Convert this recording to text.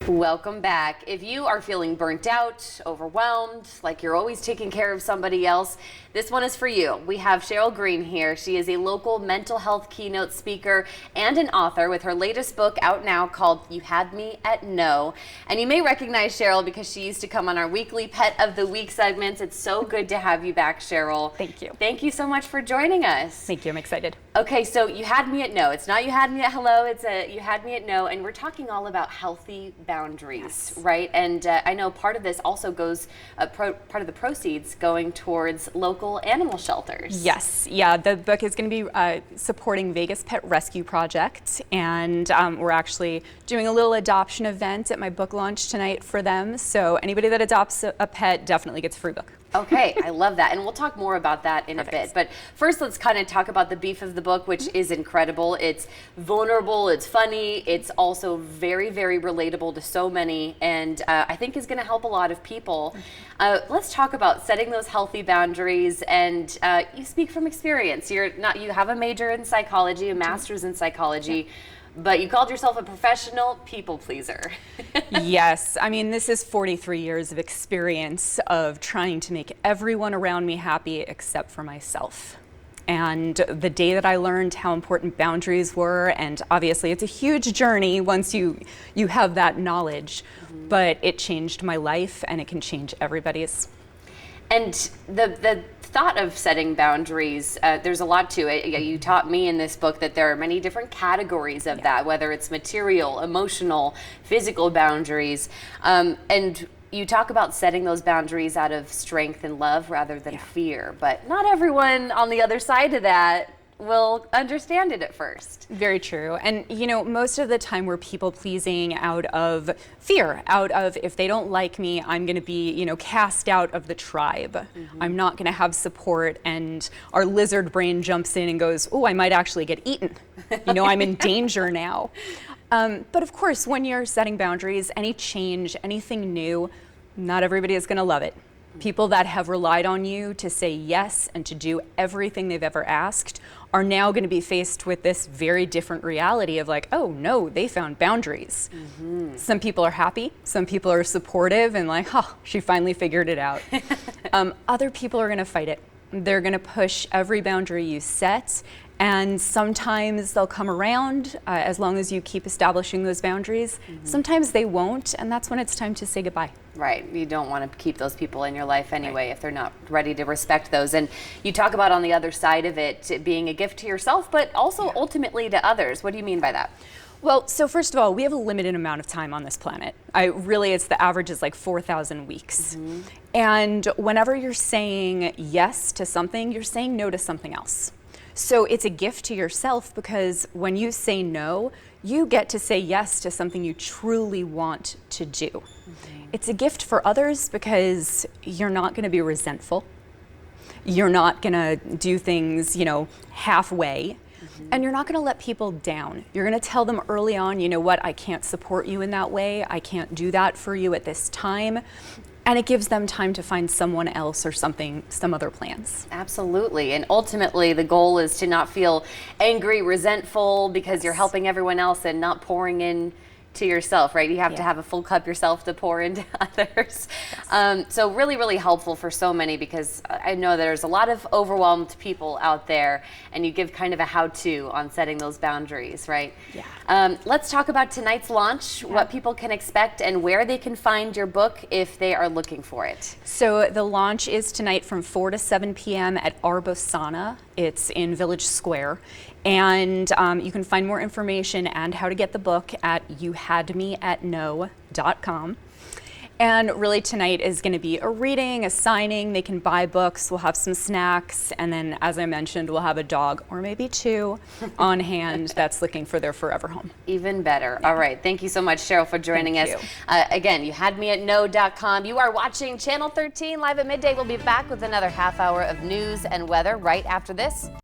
Welcome back. If you are feeling burnt out, overwhelmed, like you're always taking care of somebody else, this one is for you. We have Sheryl Green here. She is a local mental health keynote speaker and an author with her latest book out now called You Had Me at No. And you may recognize Sheryl because she used to come on our weekly Pet of the Week segments. It's so good to have you back, Sheryl. Thank you. Thank you so much for joining us. Thank you. I'm excited. Okay, so you had me at no. It's not you had me at hello. It's a you had me at no, and we're talking all about healthy boundaries, Yes. right? And I know part of this also goes, part of the proceeds going towards local animal shelters. Yes. Yeah. The book is going to be supporting Vegas Pet Rescue Project, and we're actually doing a little adoption event at my book launch tonight for them. So anybody that adopts a pet definitely gets a free book. Okay, I love that. And we'll talk more about that in Perfect. a bit. But first, let's kind of talk about the beef of the book, which is incredible. It's vulnerable, it's funny, it's also very, very relatable to so many, and I think is going to help a lot of people. Let's talk about setting those healthy boundaries. And you speak from experience. You have a major in psychology, a master's in psychology. But you called yourself a professional people pleaser. Yes. I mean, this is 43 years of experience of trying to make everyone around me happy except for myself. And the day that I learned how important boundaries were, and obviously it's a huge journey once you have that knowledge, but it changed my life and it can change everybody's. And the thought of setting boundaries, there's a lot to it. You taught me in this book that there are many different categories of that, whether it's material, emotional, physical boundaries. And you talk about setting those boundaries out of strength and love rather than fear. But not everyone on the other side of that will understand it at first. Very true. And you know, most of the time we're people pleasing out of fear, out of if they don't like me, I'm going to be, cast out of the tribe. I'm not going to have support, and our lizard brain jumps in and goes, oh, I might actually get eaten. I'm in danger now. But of course, when you're setting boundaries, any change, anything new, not everybody is going to love it. People that have relied on you to say yes and to do everything they've ever asked are now going to be faced with this very different reality of like, oh no, they found boundaries. Some people are happy, some people are supportive and like, oh, she finally figured it out. Other people are going to fight it. They're going to push every boundary you set, and sometimes they'll come around as long as you keep establishing those boundaries. Sometimes they won't, and that's when it's time to say goodbye. Right. You don't want to keep those people in your life anyway if they're not ready to respect those. And you talk about on the other side of it being a gift to yourself, but also ultimately to others. What do you mean by that? Well, so first of all, we have a limited amount of time on this planet. It's the average is like 4,000 weeks. And whenever you're saying yes to something, you're saying no to something else. So it's a gift to yourself because when you say no, you get to say yes to something you truly want to do. It's a gift for others because you're not going to be resentful. You're not going to do things, halfway. And you're not going to let people down. You're going to tell them early on, you know what, I can't support you in that way. I can't do that for you at this time. And it gives them time to find someone else or some other plans. Absolutely. And ultimately, the goal is to not feel angry, resentful because you're helping everyone else and not pouring in to yourself, right? You have to have a full cup yourself to pour into others. So really, really helpful for so many because I know there's a lot of overwhelmed people out there, and you give kind of a how-to on setting those boundaries, right? Yeah. Let's talk about tonight's launch, what people can expect and where they can find your book if they are looking for it. So the launch is tonight from 4 to 7 p.m. at Arbosana. It's in Village Square. And you can find more information and how to get the book at youhadmeatno.com. And really tonight is going to be a reading, a signing. They can buy books. We'll have some snacks. And then, as I mentioned, we'll have a dog or maybe two on hand that's looking for their forever home. Even better. All right. Thank you so much, Sheryl, for joining us. Again, youhadmeatno.com. You are watching Channel 13 live at midday. We'll be back with another half hour of news and weather right after this.